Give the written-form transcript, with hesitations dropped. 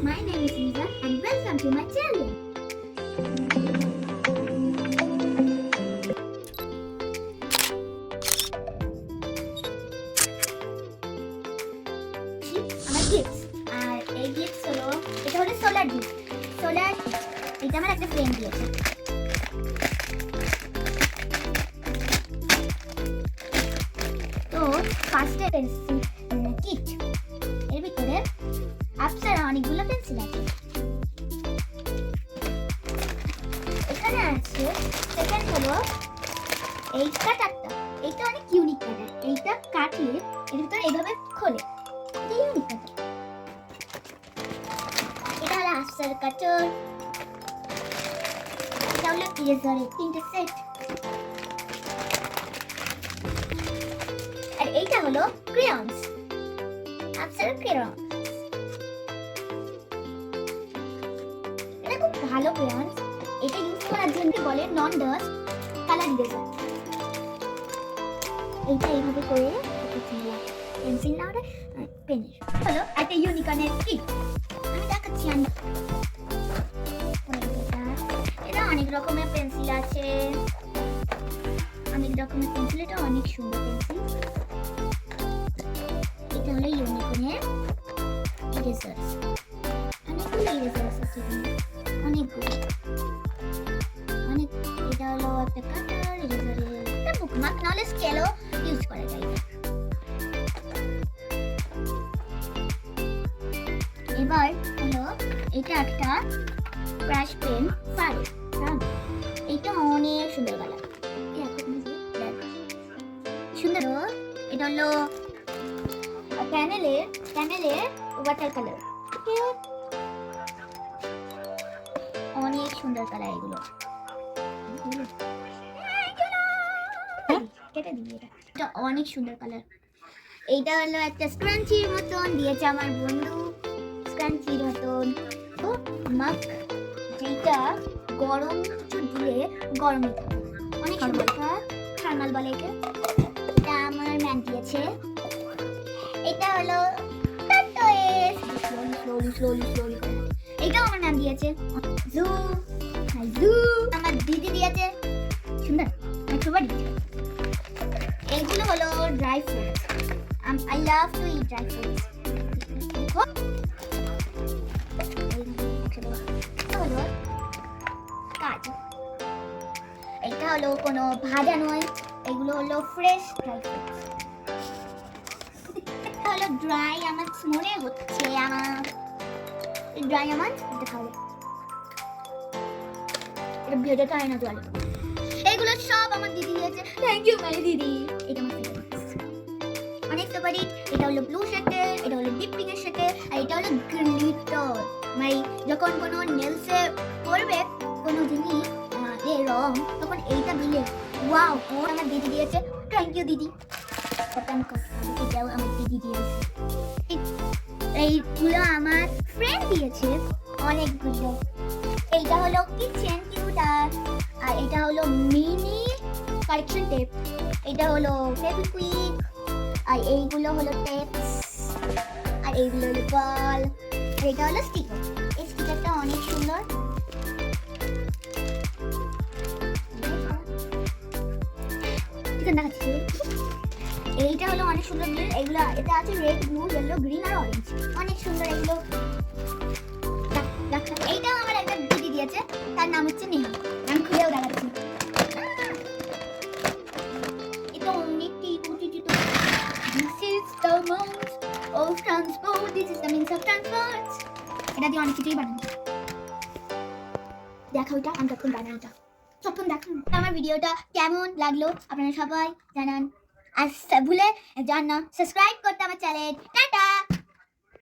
My name is Liza and welcome to my channel. আমার gifts আর এই gifts হলো এটা হলো সোলার গিফট। এটা আমার একটা ফ্রেন্ড দিয়েছে। তো ফার্স্টে পেন্সিল কিট, এর ভিতরে আপসারা অনেকগুলো পেন্সিল আছে। এখানে আছে সেকেন্ড হলো এই কাটারটা। এইটা অনেক ইউনিক কাটার। এইটা কাটলে এর ভিতরে এইভাবে খোলে। এটা ইউনিক কাটার। এটা হলো আপসার কাটার। এটা হলো ইরেজারের 3টে সেট। আর এইটা হলো ক্রেয়ন্স, আপসার ক্রেয়ন্স। এটা খুব ভালো ক্রেয়ন্স। এটা ইউজ করার জন্য বলে নন ডাস্ট কালার ইরেজার। এইটা এইভাবে করে পেন্সিল না ওটা পেনের হলো একটা ইউনিকর্নের কিট। আমি দেখাচ্ছি। এটা অনেক রকমের পেন্সিল আছে, অনেক রকমের পেন্সিল। এটা অনেক সুন্দর পেন্সিল। এটা হলো ইউনিকর্নের ইরেজার্স। অনেকগুলো ইরেজার্স আছে, অনেকগুলো। এটা হলো একটা কাটার ইরেজারের একটা বুকমার্ক, নাহলে স্কেলও ইউজ করা যায়। এবার হলো এটা একটা ব্রাশ পেন ফাইল। এটা অনেক সুন্দর কালার, সুন্দর। এটা হলো প্যানেলের ওয়াটার কালার। অনেক সুন্দর কালার এগুলো। কেটে দিবি। এটা অনেক সুন্দর কালার। এইটা হলো একটা স্ক্রাঞ্চির মতন দিয়েছে আমার বন্ধু, স্ক্রাঞ্চির মতন মাক, যেটা গরম কিছু দিলে গরমে থাকে। অনেক সুন্দর থার্মাল বলে একে। এটা আমার ম্যান দিয়েছে। এটা হলো স্লোলি। এটাও আমার ম্যাম দিয়েছে। জু আমার দিদি দিয়েছে। সুন্দর, আমার দিয়েছে। এগুলো হলো dry fruits. I love to eat dry fruits. এটা হলো কোনো ভাজা নয়, এগুলো হলো ফ্রেশ ড্রাই ফ্রুটস। এটা হলো ড্রাই আমন্ডস, মনে হচ্ছে আমার ড্রাই আমন্ডস। এটা খাওয়া এটা ভেজে খায় না জলে। এগুলো সব আমার দিদি দিয়েছে। থ্যাংক ইউ মাই দিদি। এটা আমার অনেক ফেভারিট। এটা হলো ব্লু শেডের, এটা হলো ডিপ পিঙ্ক এর শেডের, আর এটা হলো গ্লিটার। মানে যখন কোনো নেলসে করবে কোনো জিনিস রং, তখন এইটা দিলে ওয়াও। আমার দিদি দিয়েছে। থ্যাংক ইউ দিদি। এটাও আমার দিদি দিয়েছে। এইগুলো আমার ফ্রেন্ড দিয়েছে অনেকগুলো। এইটা হলো কিচেন কিউটার, আর এটা হলো মিনি কারেকশন টেপ। এটা হলো ফেভিকুইক, আর এইগুলো হলো টেপস, আর এইগুলো হলো বল, আর এটা হলো স্টিকার। এই স্টিকারটা অনেক সুন্দর। এইটা হলো অনেক সুন্দর। এগুলো এটা আছে রেড, ব্লু, ইয়েলো, গ্রিন আর অরেঞ্জ। অনেক সুন্দর এগুলো। এইটাও আমার একটা দিদি দিয়েছে, তার নাম হচ্ছে নেহা। আমি খুলেও দেখাচ্ছি। এটা অনেক This is the means of transport. This is the means of transport. এটা দিয়ে অনেক কিছুই বানানো। দেখো এটা আমি তখন বানানোটা তখন দেখো। আমার ভিডিওটা কেমন লাগলো আপনারা সবাই জানান। আর ভুলে যান না সাবস্ক্রাইব করতে আমার চ্যানেল। টাটা।